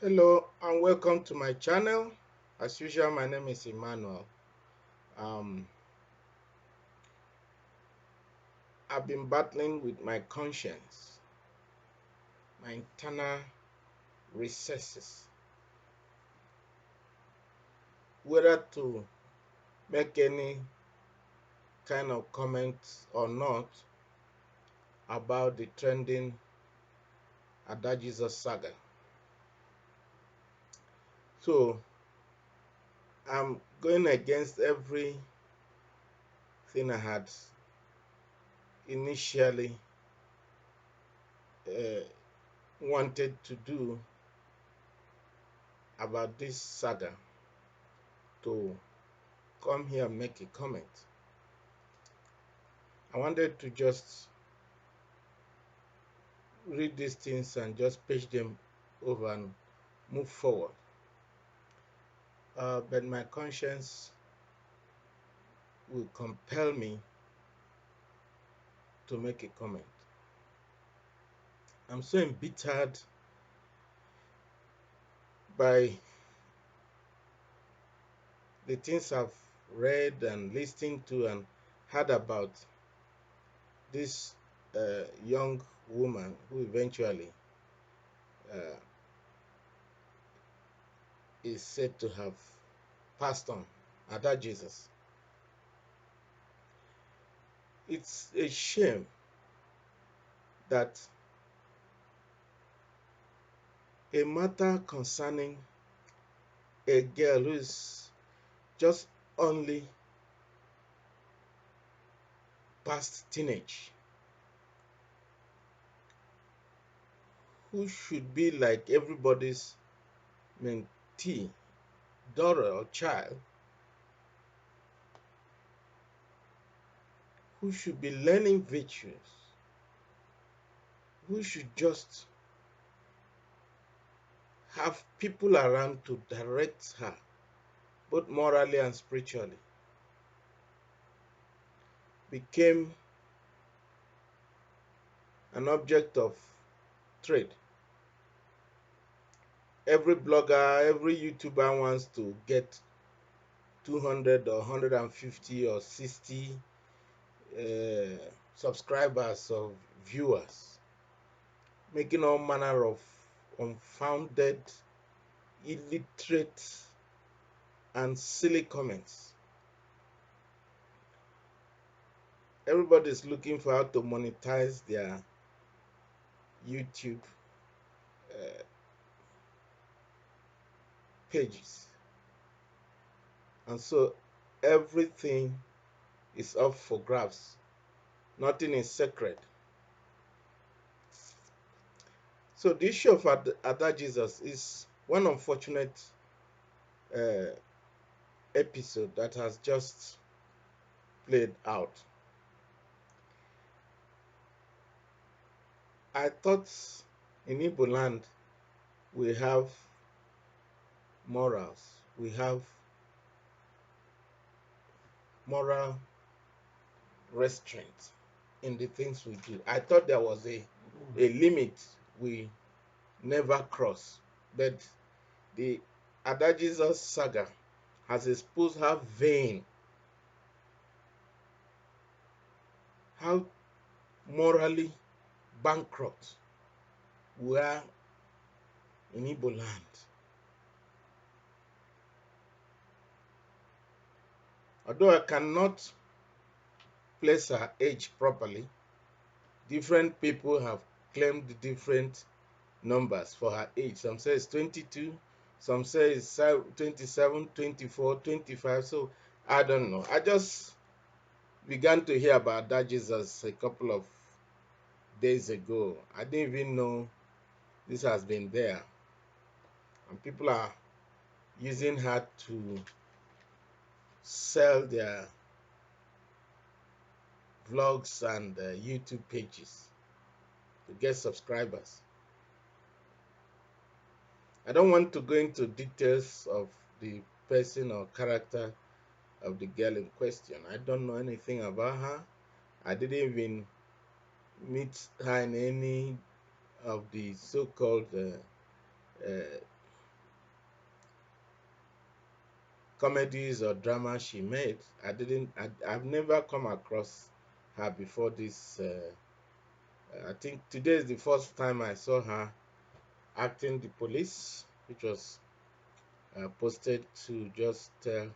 Hello and welcome to my channel. As usual, my name is Emmanuel. Um, I've been battling with my conscience, my internal recesses, whether to make any kind of comment or not about the trending Adaji's saga. So I'm going against everything I had initially uh, wanted to do about this saga, to come here and make a comment. I wanted to just read these things and just page them over and move forward. But my conscience will compel me to make a comment. I'm so embittered by the things I've read and listened to and heard about this young woman who eventually uh, is said to have passed on, Ada Jesus. It's a shame that a matter concerning a girl who is just only past teenage, who should be like everybody's mentee, daughter or child, who should be learning virtues, who should just have people around to direct her, both morally and spiritually, became an object of trade. Every blogger, every YouTuber wants to get 200 or 150 or 60 subscribers or viewers, making all manner of unfounded, illiterate, and silly comments. Everybody is looking for how to monetize their YouTube uh, pages, and so everything is up for grabs. Nothing is sacred. So the issue of Ada Jesus is one unfortunate uh, episode that has just played out. I thought in Igbo land we have morals, we have moral restraint in the things we do. I thought there was a limit we never cross. But the Ada Jesus saga has exposed how vain, how morally bankrupt we are in Igbo land. Although I cannot place her age properly, different people have claimed different numbers for her age. Some say it's 22, some say it's 27, 24, 25. So I don't know. I just began to hear about that Jesus a couple of days ago. I didn't even know this has been there. And people are using her to sell their vlogs and YouTube pages to get subscribers. I don't want to go into details of the person or character of the girl in question. I don't know anything about her. I didn't even meet her in any of the so-called comedies or drama she made. I've never come across her before this. I think today is the first time I saw her acting the police, which was posted to just tell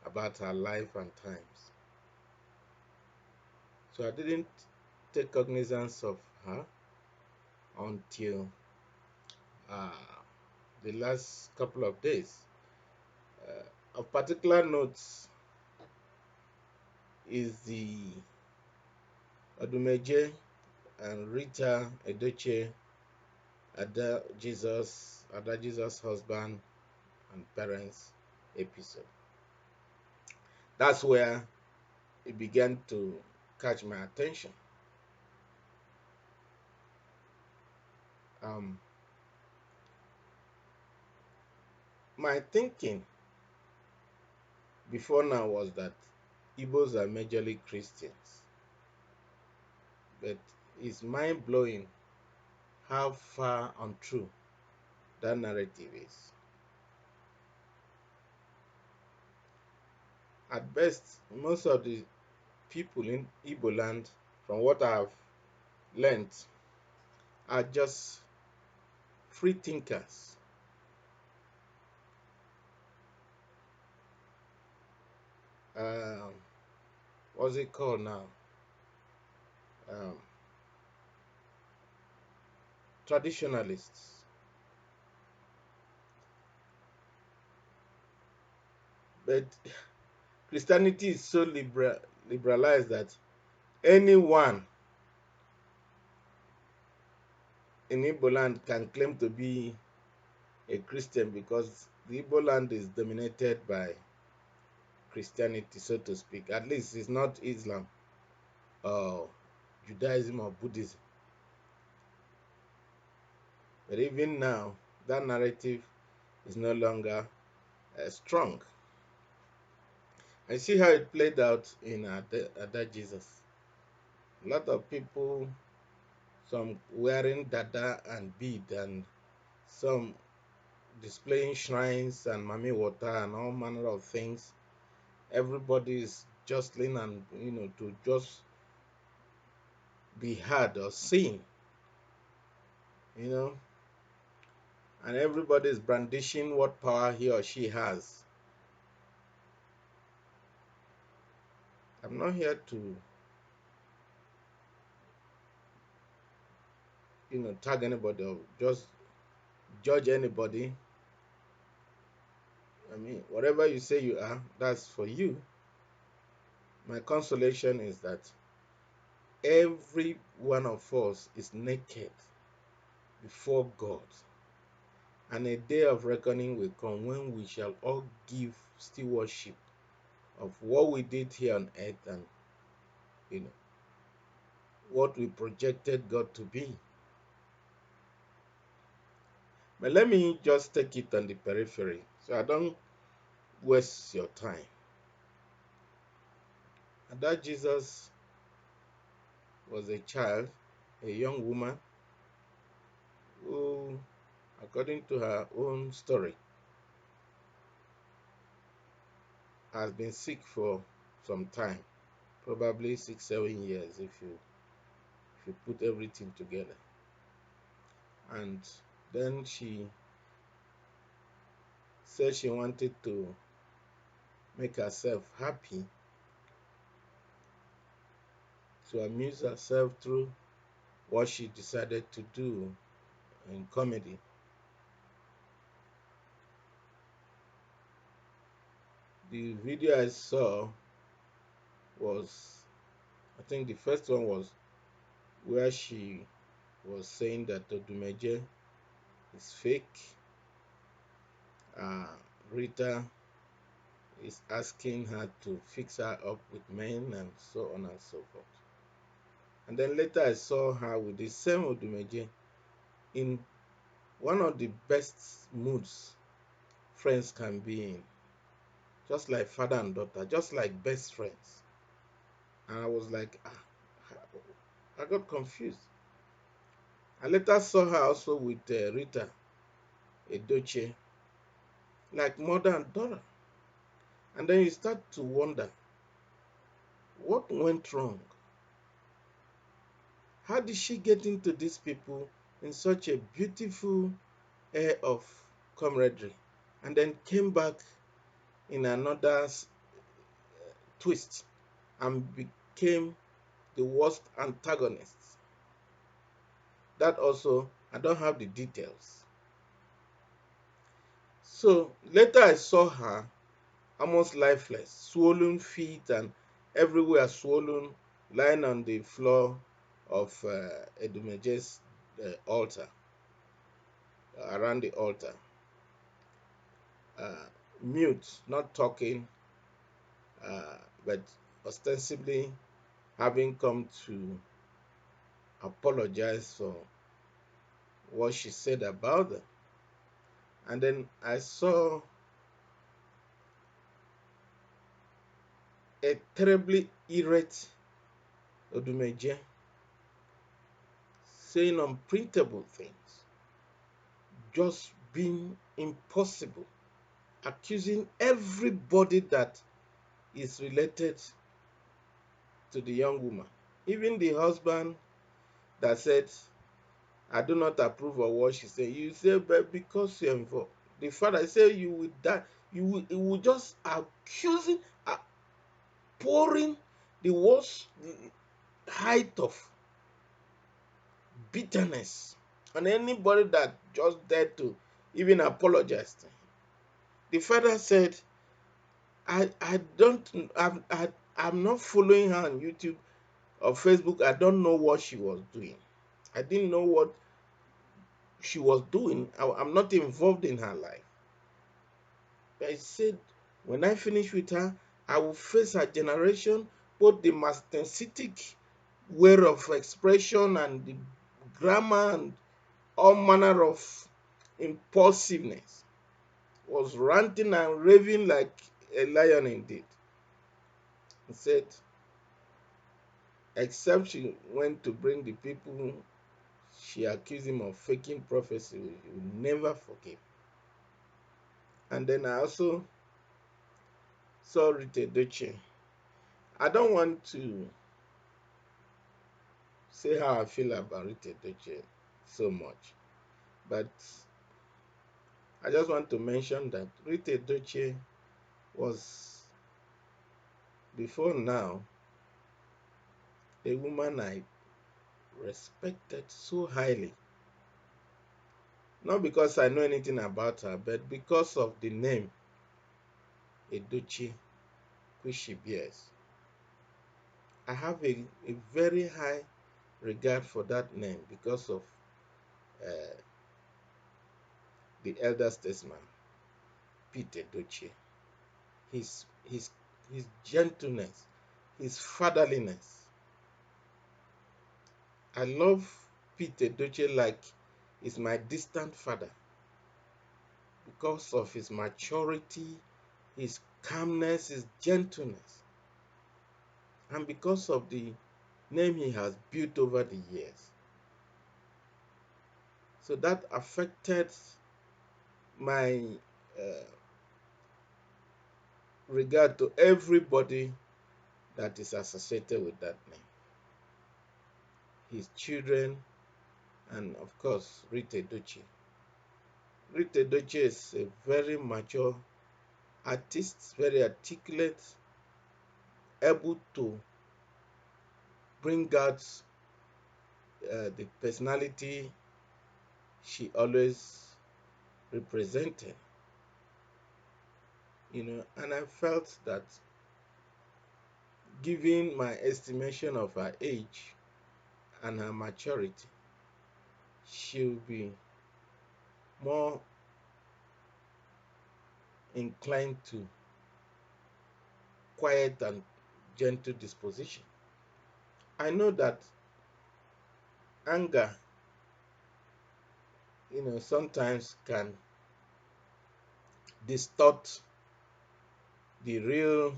about her life and times. So I didn't take cognizance of her until uh, the last couple of days. Of particular note is the Odumeje and Rita Edochie Ada Jesus husband and parents episode. That's where it began to catch my attention. Um, my thinking before now was that Igbos are majorly Christians, but it's mind blowing how far untrue that narrative is. At best, most of the people in Igbo land, from what I have learned, are just free thinkers. Um, what's it called now? Um, Traditionalists. But Christianity is so liberalized that anyone in Igbo land can claim to be a Christian because the Igbo land is dominated by Christianity, so to speak. At least it's not Islam or Judaism or Buddhism. But even now, that narrative is no longer strong. I see how it played out in Ada Jesus. A lot of people, some wearing dada and bead, and some displaying shrines and mami water and all manner of things. Everybody is jostling and to just be heard or seen, you know, and everybody is brandishing what power he or she has. I'm not here to tag anybody or just judge anybody. I mean, whatever you say you are, that's for you. My consolation is that every one of us is naked before God, and a day of reckoning will come when we shall all give stewardship of what we did here on earth and what we projected God to be. But let me just take it on the periphery so I don't waste your time. And that Jesus was a child, a young woman who, according to her own story, has been sick for some time, probably 6-7 years if you put everything together. And then she said she wanted to make herself happy, to amuse herself through what she decided to do in comedy. The video I saw was, I think the first one was where she was saying that Odumeje is fake. Rita is asking her to fix her up with men and so on and so forth. And then later I saw her with the same Odumeje in one of the best moods friends can be in. Just like father and daughter, just like best friends. And I was like, I got confused. I later saw her also with Rita Edochie, like mother and daughter. And then you start to wonder, what went wrong? How did she get into these people in such a beautiful air of camaraderie, and then came back in another twist and became the worst antagonist? That also, I don't have the details. So later I saw her almost lifeless, swollen feet and everywhere swollen, lying on the floor of Edumeje's altar, around the altar, uh, mute, not talking, but ostensibly having come to apologize for what she said about them. And then I saw a terribly irate Odumeje saying unprintable things, just being impossible, accusing everybody that is related to the young woman. Even the husband that said, I do not approve of what she said. You say, but because you're involved. The father said, you will die. You will just accusing, pouring the worst height of bitterness on anybody that just dared to even apologize to him. The father said, I don't, I'm not following her on YouTube or Facebook. I don't know what she was doing. I didn't know what she was doing. I'm not involved in her life. But I said, when I finish with her, I will face her generation, both the masthetic way of expression and the grammar and all manner of impulsiveness. Was ranting and raving like a lion indeed. He said, except she went to bring the people she accused him of faking prophecy, he will never forgive. And then I also saw Rita Edochie. I don't want to say how I feel about Rita Edochie so much, but I just want to mention that Rita Edochie was, before now, a woman I respected so highly. Not because I know anything about her, but because of the name Edochie, which she bears. I have a very high regard for that name because of uh, the elder statesman, Pete Edochie. His, his gentleness, his fatherliness. I love Pete Edochie like he's my distant father because of his maturity, his calmness, his gentleness, and because of the name he has built over the years. So that affected my uh, regard to everybody that is associated with that name. His children, and of course, Rita Edochie. Rita Edochie is a very mature artist, very articulate, able to bring out the personality she always represented. And I felt that, given my estimation of her age and her maturity, she'll be more inclined to quiet and gentle disposition. I know that anger, sometimes can distort the real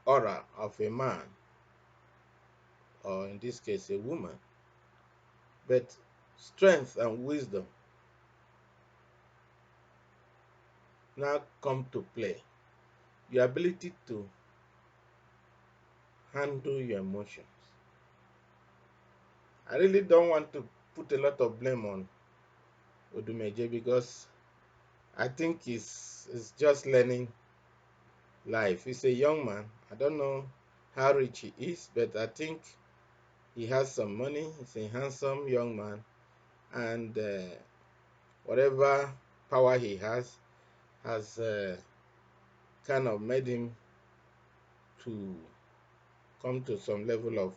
aura of a man, or in this case, a woman. But strength and wisdom now come to play. Your ability to handle your emotions. I really don't want to put a lot of blame on Odumeje because I think he's just learning life. He's a young man. I don't know how rich he is, but I think he has some money. He's a handsome young man, and whatever power he has kind of made him to come to some level of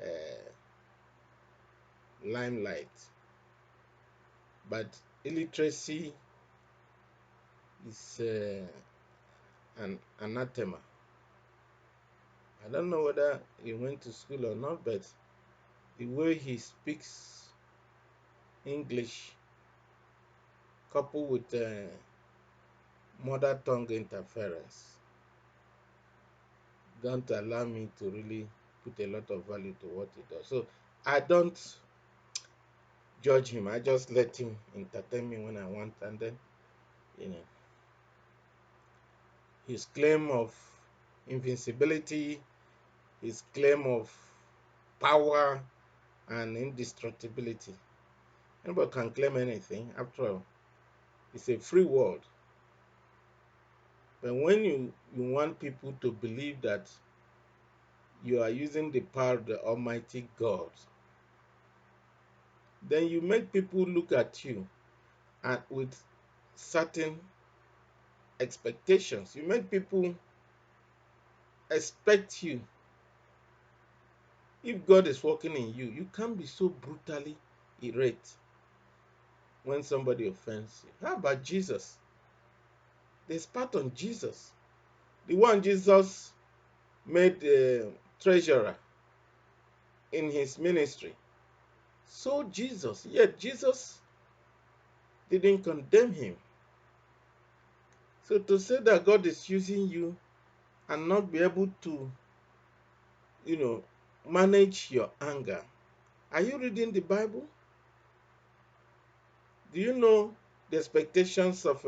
uh, limelight. But illiteracy is an anathema. I don't know whether he went to school or not, but the way he speaks English coupled with mother tongue interference don't allow me to really put a lot of value to what he does. So I don't judge him. I just let him entertain me when I want, and then you know his claim of invincibility, his claim of power and indestructibility. Anybody can claim anything. After all, it's a free world. But when you want people to believe that you are using the power of the Almighty God, then you make people look at you and with certain expectations. You make people expect you. If God is working in you, you can't be so brutally irate when somebody offends you. How about Jesus? They spat on Jesus. The one Jesus made treasurer in his ministry. So Jesus, yet Jesus didn't condemn him. So to say that God is using you and not be able to, manage your anger. Are you reading the Bible? Do you know the expectations of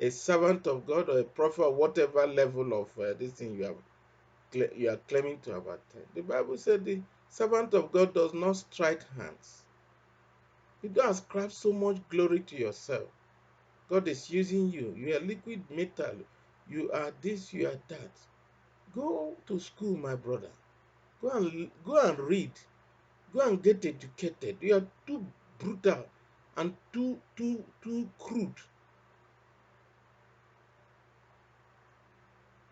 a servant of God or a prophet or whatever level of this thing you are claiming to have attained? The Bible said the servant of God does not strike hands. You don't ascribe so much glory to yourself. God is using you. You are liquid metal. You are this, you are that. Go to school, my brother. Go and read. Go and get educated. You are too brutal and too crude.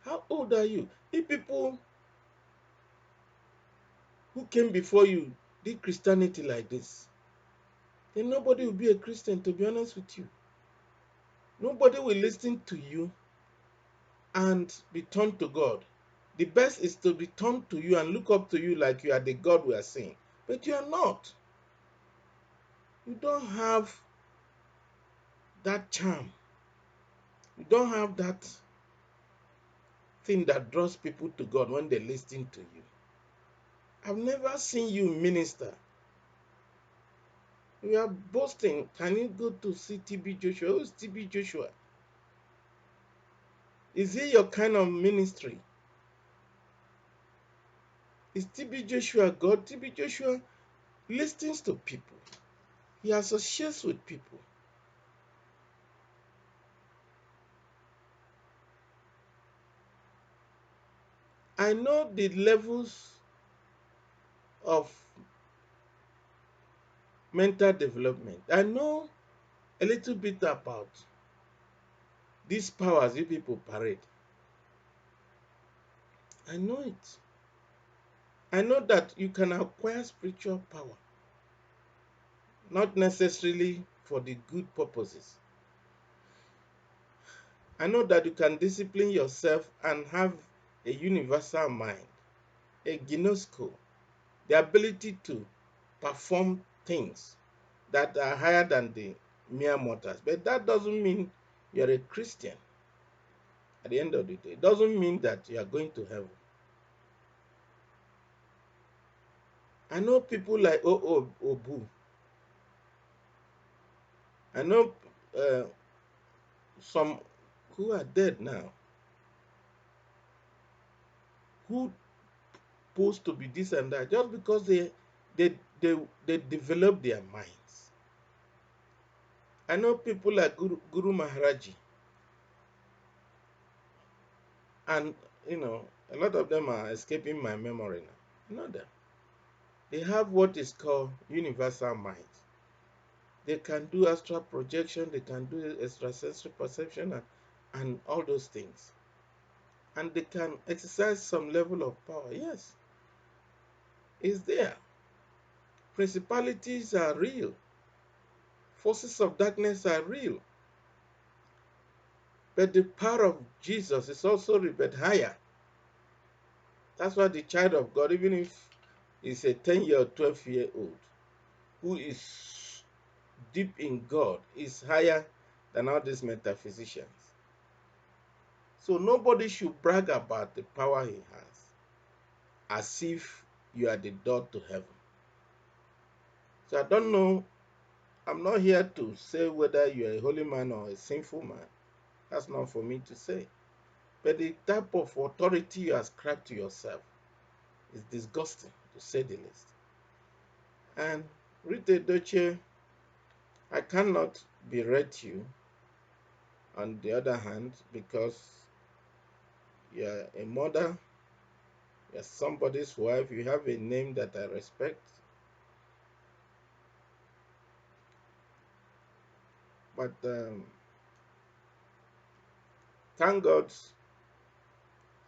How old are you? If people who came before you did Christianity like this, then nobody will be a Christian, to be honest with you. Nobody will listen to you and be turned to God. The best is to be turned to you and look up to you like you are the God we are saying. But you are not. You don't have that charm. You don't have that thing that draws people to God when they listen to you. I've never seen you minister. You are boasting. Can you go to see TB Joshua? Who's TB Joshua? Is he your kind of ministry? Is TB Joshua God? TB Joshua listens to people. He associates with people. I know the levels of mental development. I know a little bit about these powers you people parade. I know it. I know that you can acquire spiritual power, not necessarily for the good purposes. I know that you can discipline yourself and have a universal mind, a ginosko, the ability to perform things that are higher than the mere mortals. But that doesn't mean you're a Christian. At the end of the day, it doesn't mean that you are going to heaven. I know people like Obu. I know some who are dead now, who supposed to be this and that, just because they they, they develop their minds. I know people like Guru Maharaji, and a lot of them are escaping my memory now. You know them. They have what is called universal mind. They can do astral projection, they can do extrasensory perception, and all those things. And they can exercise some level of power. Yes, it's there. Principalities are real. Forces of darkness are real. But the power of Jesus is also a bit higher. That's why the child of God, even if he's a 10-year or 12-year-old, who is deep in God, is higher than all these metaphysicians. So nobody should brag about the power he has as if you are the door to heaven. So I don't know, I'm not here to say whether you are a holy man or a sinful man. That's not for me to say. But the type of authority you ascribe to yourself is disgusting, to say the least. And Rita Edochie, I cannot berate you on the other hand, because you're a mother, you're somebody's wife, you have a name that I respect. But thank God,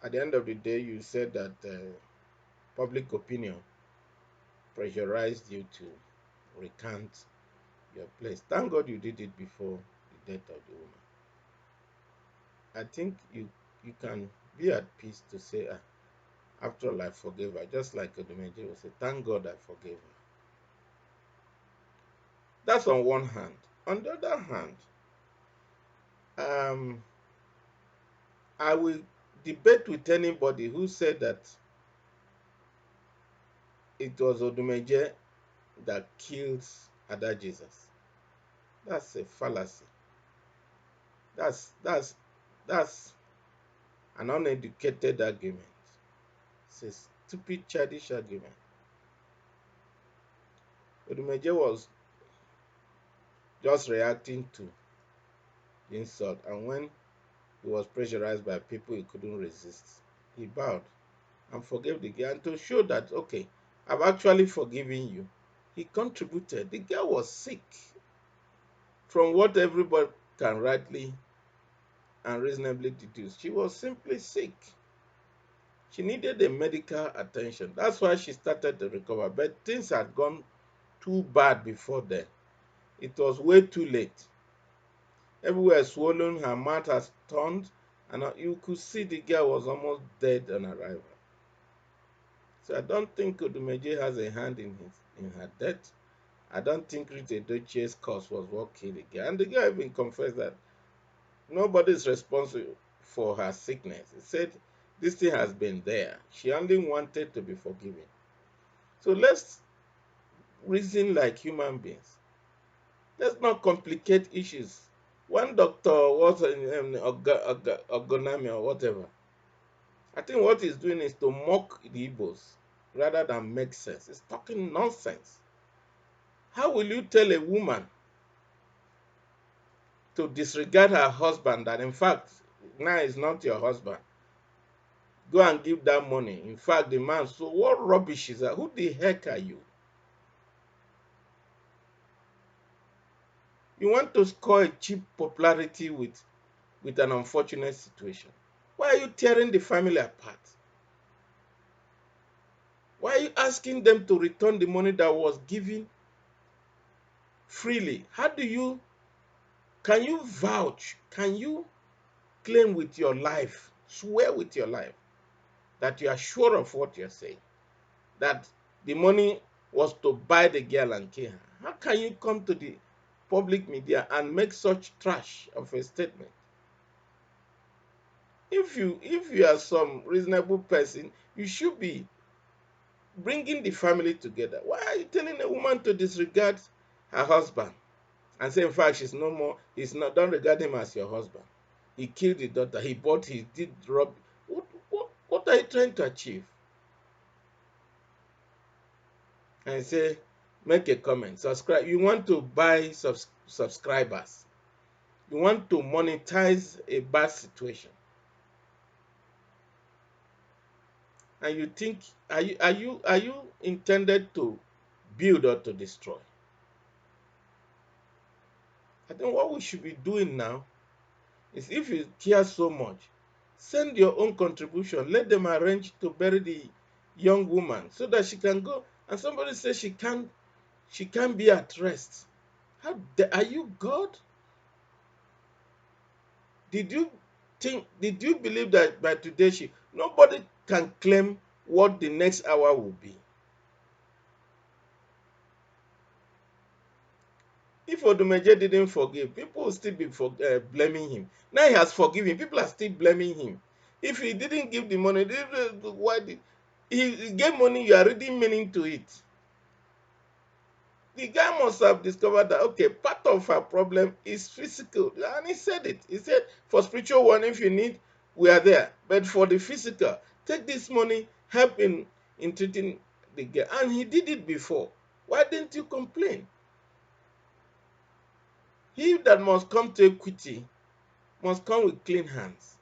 at the end of the day, you said that public opinion pressurized you to recant your place. Thank God you did it before the death of the woman. I think you can be at peace to say, after all, I forgave her. Just like Odumeje will say, thank God I forgave her. That's on one hand. On the other hand, I will debate with anybody who said that it was Odumeje that killed Ada Jesus. That's a fallacy. That's an uneducated argument. It's a stupid, childish argument. Odumeje was just reacting to the insult, and when he was pressurized by people he couldn't resist, he bowed and forgave the girl. And to show that, okay, I've actually forgiven you, he contributed. The girl was sick. From what everybody can rightly and reasonably deduce, she was simply sick. She needed a medical attention. That's why she started to recover. But things had gone too bad before then. It was way too late. Everywhere swollen, her mouth has turned, and you could see the girl was almost dead on arrival. So I don't think Odumeje has a hand in her death. I don't think Rita Edochie's cause was what killed the girl. And the girl even confessed that nobody is responsible for her sickness. He said this thing has been there. She only wanted to be forgiven. So let's reason like human beings. Let's not complicate issues. One doctor was in Ogonami or whatever. I think what he's doing is to mock the Igbos rather than make sense. He's talking nonsense. How will you tell a woman to disregard her husband that in fact now is not your husband? Go and give that money. In fact, the man, so what rubbish is that? Who the heck are you? You want to score a cheap popularity with an unfortunate situation. Why are you tearing the family apart? Why are you asking them to return the money that was given freely? Can you vouch? Can you claim with your life, swear with your life that you are sure of what you're saying? That the money was to buy the girl and kill her? How can you come to the public media and make such trash of a statement? If you are some reasonable person, you should be bringing the family together. Why are you telling a woman to disregard her husband and say, in fact, she's no more, he's not, don't regard him as your husband? He killed the daughter. He bought, he did rob. What are you trying to achieve? And say, make a comment, subscribe. You want to buy subscribers. You want to monetize a bad situation. And you think, are you intended to build or to destroy? I think what we should be doing now is, if you care so much, send your own contribution. Let them arrange to bury the young woman so that she can go. And somebody says she can't be at rest. Are you God? Did you believe that by today nobody can claim what the next hour will be? If Odumeje didn't forgive, people will still be blaming him. Now he has forgiven, people are still blaming him. If he didn't give the money, why did he gave money? You are reading meaning to it. The guy must have discovered that, okay, part of our problem is physical. And he said it. He said, for spiritual one, if you need, we are there. But for the physical, take this money, help in treating the guy. And he did it before. Why didn't you complain? He that must come to equity must come with clean hands.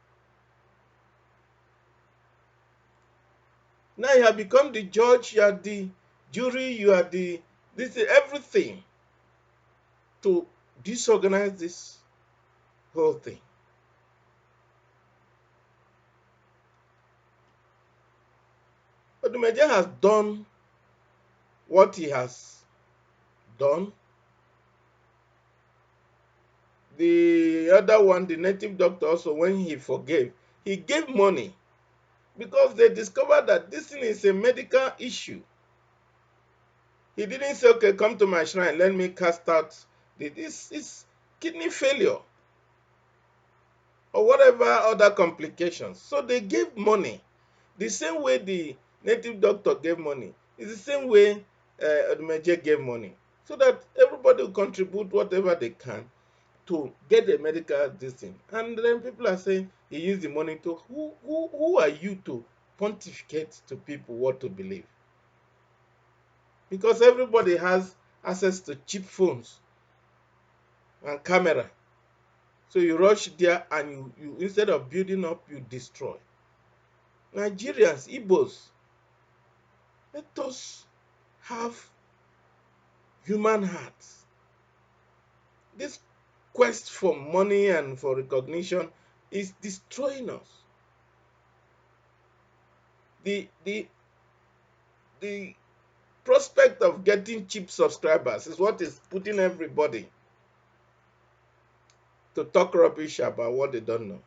Now you have become the judge, you are the jury, you are this is everything to disorganize this whole thing. Odumeje has done what he has done. The other one, the native doctor, also, when he forgave, he gave money because they discovered that this thing is a medical issue. He didn't say, okay, come to my shrine, let me cast out this is kidney failure or whatever other complications. So they gave money. The same way the native doctor gave money is the same way Odumeje gave money. So that everybody will contribute whatever they can to get a medical distance. And then people are saying he used the money to, who are you to pontificate to people what to believe? Because everybody has access to cheap phones and camera. So you rush there and you instead of building up, you destroy. Nigerians, Igbos, let us have human hearts. This quest for money and for recognition is destroying us. The prospect of getting cheap subscribers is what is putting everybody to talk rubbish about what they don't know.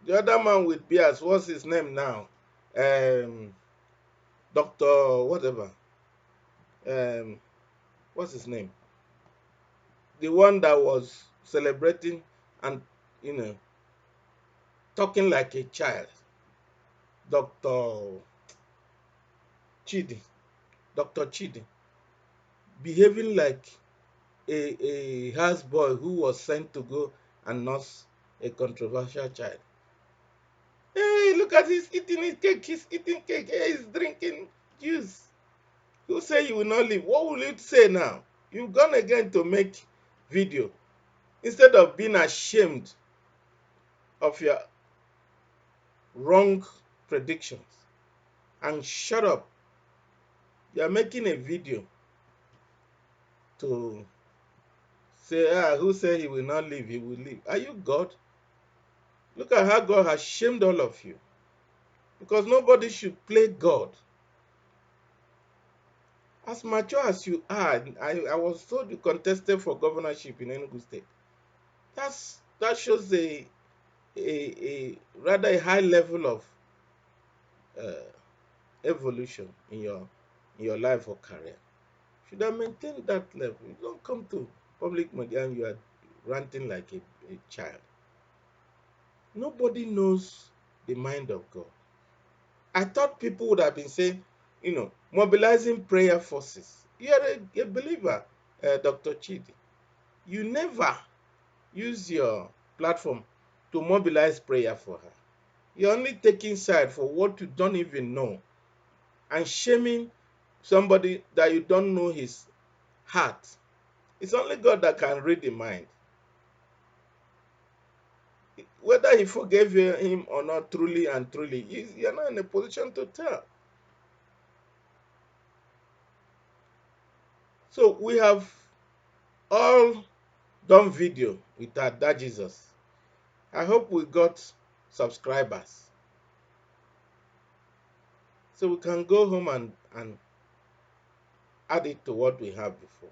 The other man with beards, what's his name now? Dr. whatever. What's his name? The one that was celebrating and, you know, talking like a child. Dr. Chidi. Dr. Chidi. Behaving like a houseboy who was sent to go and nurse a controversial child. Hey, look at he's eating his cake. He's eating cake. Hey, he's drinking juice. You say you will not leave. What will you say now? You've gone again to make video. Instead of being ashamed of your wrong predictions and shut up, you are making a video to say, who said he will not leave? He will leave. Are you God? Look at how God has shamed all of you. Because nobody should play God. As mature as you are, I was told you contested for governorship in Enugu State. That shows a rather a high level of uh, evolution in your life or career. You should have maintained that level. You don't come to public media and you are ranting like a child. Nobody knows the mind of God. I thought people would have been saying, mobilizing prayer forces. You are a believer, Dr. Chidi. You never use your platform to mobilize prayer for her. You're only taking side for what you don't even know and shaming somebody that you don't know his heart. It's only God that can read the mind. Whether he forgave him or not, truly and truly, you're not in a position to tell. So we have all done video with our Dad Jesus. I hope we got subscribers. So we can go home and add it to what we have before.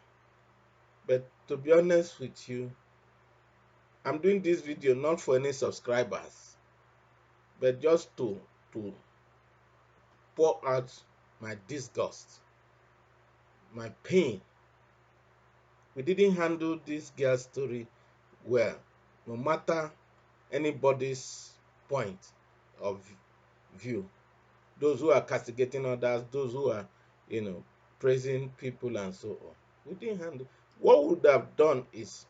But to be honest with you, I'm doing this video not for any subscribers, but just to pour out my disgust, my pain. We didn't handle this girl's story well, no matter anybody's point of view. Those who are castigating others, those who are, praising people and so on. We didn't handle. What we would have done is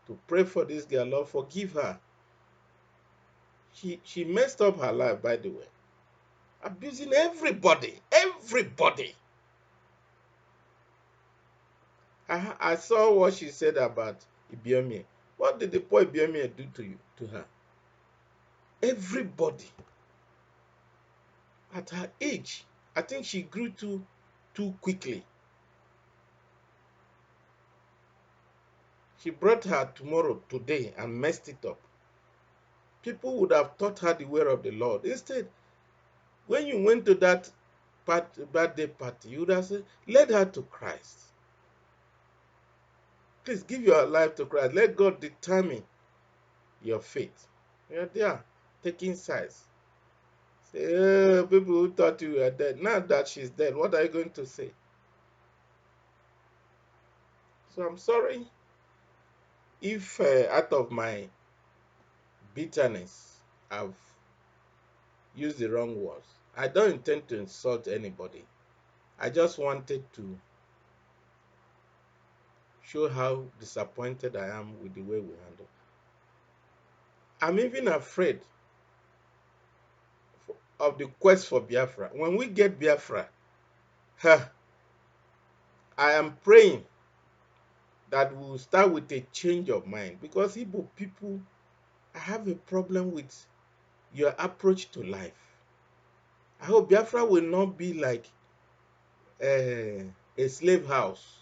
to pray for this girl, Lord, forgive her. She messed up her life, by the way. Abusing everybody. Everybody. I saw what she said about Ibiome. What did the poor Ibiome do to her? Everybody. At her age, I think she grew too quickly. She brought her tomorrow, today, and messed it up. People would have taught her the way of the Lord. Instead, when you went to that birthday party, you would have said, lead her to Christ. Please give your life to Christ. Let God determine your fate. You're there, taking sides. Say, oh, people who thought you were dead. Now that she's dead, what are you going to say? So I'm sorry if out of my bitterness, I've used the wrong words. I don't intend to insult anybody. I just wanted to show how disappointed I am with the way we handle. I'm even afraid of the quest for Biafra. When we get Biafra, I am praying that we will start with a change of mind, because Igbo people, I have a problem with your approach to life. I hope Biafra will not be like a slave house.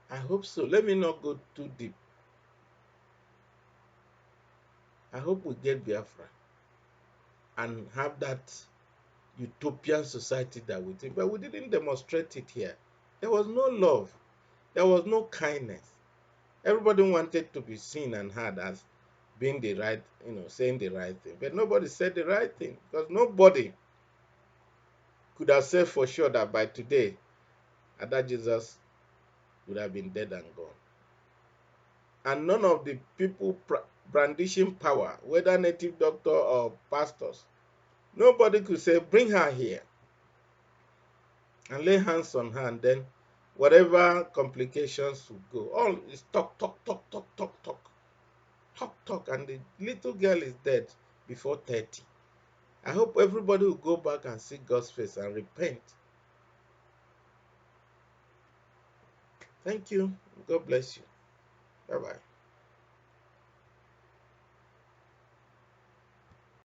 I hope so. Let me not go too deep. I hope we get Biafra and have that utopian society that we think. But we didn't demonstrate it here. There was no love. There was no kindness. Everybody wanted to be seen and heard as being the right, saying the right thing. But nobody said the right thing, because nobody could have said for sure that by today, Ada Jesus would have been dead and gone. And none of the people brandishing power, whether native doctor or pastors, nobody could say, bring her here and lay hands on her, and then whatever complications would go. All is talk, talk, talk, talk, talk, talk, talk, talk, and the little girl is dead before 30. I hope everybody will go back and see God's face and repent. Thank you. God bless you. Bye-bye.